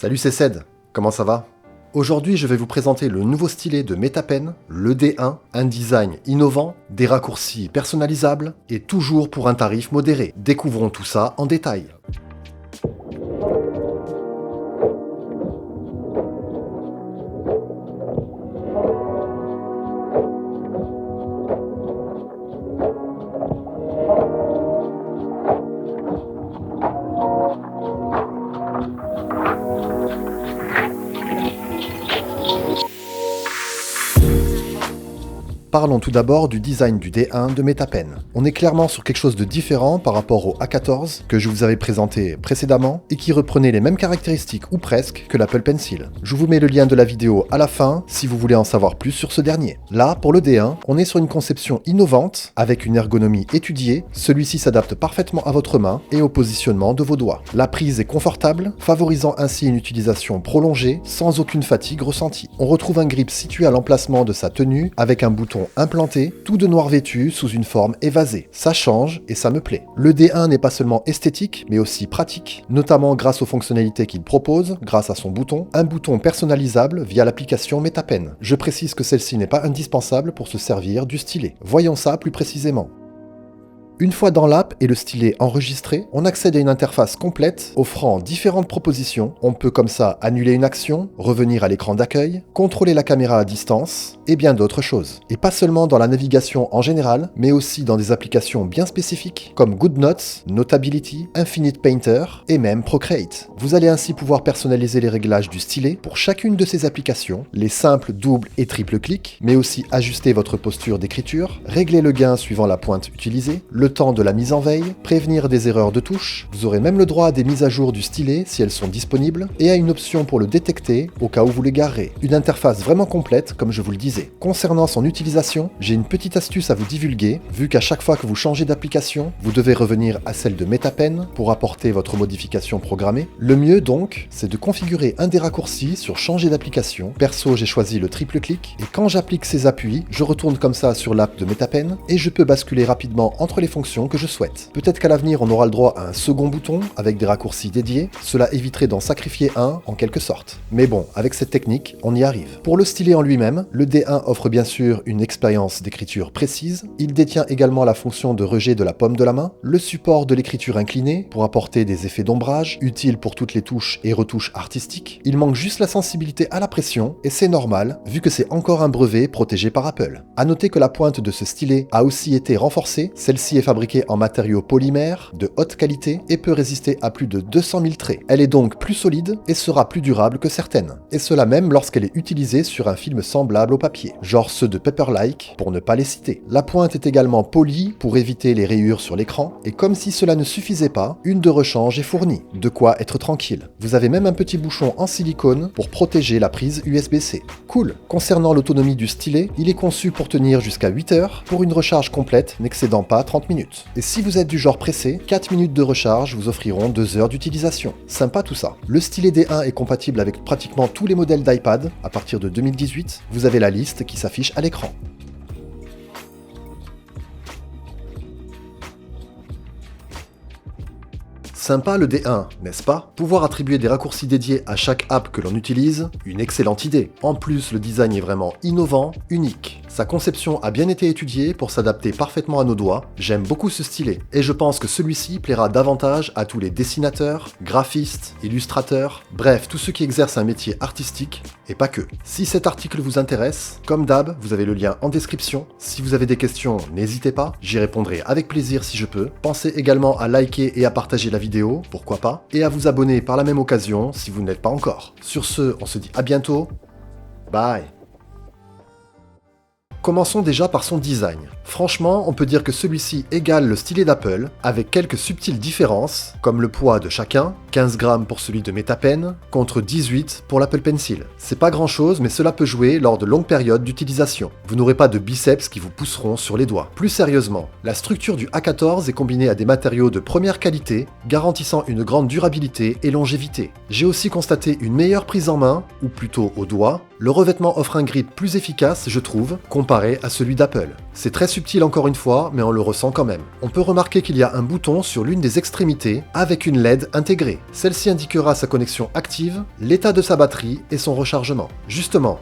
Salut, c'est Ced, comment ça va? Aujourd'hui, je vais vous présenter le nouveau stylet de Metapen, le D1, un design innovant, des raccourcis personnalisables et toujours pour un tarif modéré. Découvrons tout ça en détail. Parlons tout d'abord du design du D1 de Metapen. On est clairement sur quelque chose de différent par rapport au A14 que je vous avais présenté précédemment et qui reprenait les mêmes caractéristiques ou presque que l'Apple Pencil. Je vous mets le lien de la vidéo à la fin si vous voulez en savoir plus sur ce dernier. Là, pour le D1, on est sur une conception innovante avec une ergonomie étudiée. Celui-ci s'adapte parfaitement à votre main et au positionnement de vos doigts. La prise est confortable, favorisant ainsi une utilisation prolongée sans aucune fatigue ressentie. On retrouve un grip situé à l'emplacement de sa tenue avec un bouton implanté, tout de noir vêtu sous une forme évasée. Ça change et ça me plaît. Le D1 n'est pas seulement esthétique, mais aussi pratique, notamment grâce aux fonctionnalités qu'il propose, grâce à son bouton, un bouton personnalisable via l'application Metapen. Je précise que celle-ci n'est pas indispensable pour se servir du stylet. Voyons ça plus précisément. Une fois dans l'app et le stylet enregistré, on accède à une interface complète offrant différentes propositions. On peut comme ça annuler une action, revenir à l'écran d'accueil, contrôler la caméra à distance et bien d'autres choses. Et pas seulement dans la navigation en général, mais aussi dans des applications bien spécifiques comme GoodNotes, Notability, Infinite Painter et même Procreate. Vous allez ainsi pouvoir personnaliser les réglages du stylet pour chacune de ces applications, les simples double et triple clics, mais aussi ajuster votre posture d'écriture, régler le gain suivant la pointe utilisée, le temps de la mise en veille, prévenir des erreurs de touche, vous aurez même le droit à des mises à jour du stylet si elles sont disponibles, et à une option pour le détecter au cas où vous l'égarez. Une interface vraiment complète comme je vous le disais. Concernant son utilisation, j'ai une petite astuce à vous divulguer, vu qu'à chaque fois que vous changez d'application, vous devez revenir à celle de Metapen pour apporter votre modification programmée. Le mieux donc, c'est de configurer un des raccourcis sur changer d'application. Perso, j'ai choisi le triple clic, et quand j'applique ces appuis, je retourne comme ça sur l'app de Metapen, et je peux basculer rapidement entre les fonctions que je souhaite. Peut-être qu'à l'avenir on aura le droit à un second bouton avec des raccourcis dédiés, cela éviterait d'en sacrifier un en quelque sorte. Mais bon, avec cette technique, on y arrive. Pour le stylet en lui-même, le D1 offre bien sûr une expérience d'écriture précise, il détient également la fonction de rejet de la paume de la main, le support de l'écriture inclinée pour apporter des effets d'ombrage, utiles pour toutes les touches et retouches artistiques, il manque juste la sensibilité à la pression, et c'est normal, vu que c'est encore un brevet protégé par Apple. A noter que la pointe de ce stylet a aussi été renforcée, celle-ci est fabriquée en matériaux polymères de haute qualité et peut résister à plus de 200 000 traits. Elle est donc plus solide et sera plus durable que certaines. Et cela même lorsqu'elle est utilisée sur un film semblable au papier, genre ceux de Paperlike pour ne pas les citer. La pointe est également polie pour éviter les rayures sur l'écran, et comme si cela ne suffisait pas, une de rechange est fournie, de quoi être tranquille. Vous avez même un petit bouchon en silicone pour protéger la prise USB-C. Cool. Concernant l'autonomie du stylet, il est conçu pour tenir jusqu'à 8 heures pour une recharge complète n'excédant pas 30 minutes. Et si vous êtes du genre pressé, 4 minutes de recharge vous offriront 2 heures d'utilisation. Sympa tout ça. Le stylet D1 est compatible avec pratiquement tous les modèles d'iPad à partir de 2018. Vous avez la liste qui s'affiche à l'écran. Sympa le D1, n'est-ce pas? Pouvoir attribuer des raccourcis dédiés à chaque app que l'on utilise, une excellente idée. En plus, le design est vraiment innovant, unique. Sa conception a bien été étudiée pour s'adapter parfaitement à nos doigts. J'aime beaucoup ce stylet, et je pense que celui-ci plaira davantage à tous les dessinateurs, graphistes, illustrateurs, bref, tous ceux qui exercent un métier artistique, et pas que. Si cet article vous intéresse, comme d'hab, vous avez le lien en description. Si vous avez des questions, n'hésitez pas, j'y répondrai avec plaisir si je peux. Pensez également à liker et à partager la vidéo, pourquoi pas, et à vous abonner par la même occasion si vous ne l'êtes pas encore. Sur ce, on se dit à bientôt, bye. Commençons déjà par son design. Franchement, on peut dire que celui-ci égale le stylet d'Apple, avec quelques subtiles différences, comme le poids de chacun, 15 grammes pour celui de Metapen, contre 18 pour l'Apple Pencil. C'est pas grand chose, mais cela peut jouer lors de longues périodes d'utilisation. Vous n'aurez pas de biceps qui vous pousseront sur les doigts. Plus sérieusement, la structure du A14 est combinée à des matériaux de première qualité, garantissant une grande durabilité et longévité. J'ai aussi constaté une meilleure prise en main, ou plutôt au doigt. Le revêtement offre un grip plus efficace, je trouve, comparé comparé à celui d'Apple. C'est très subtil encore une fois, mais on le ressent quand même. On peut remarquer qu'il y a un bouton sur l'une des extrémités avec une LED intégrée. Celle-ci indiquera sa connexion active, l'état de sa batterie et son rechargement. Justement,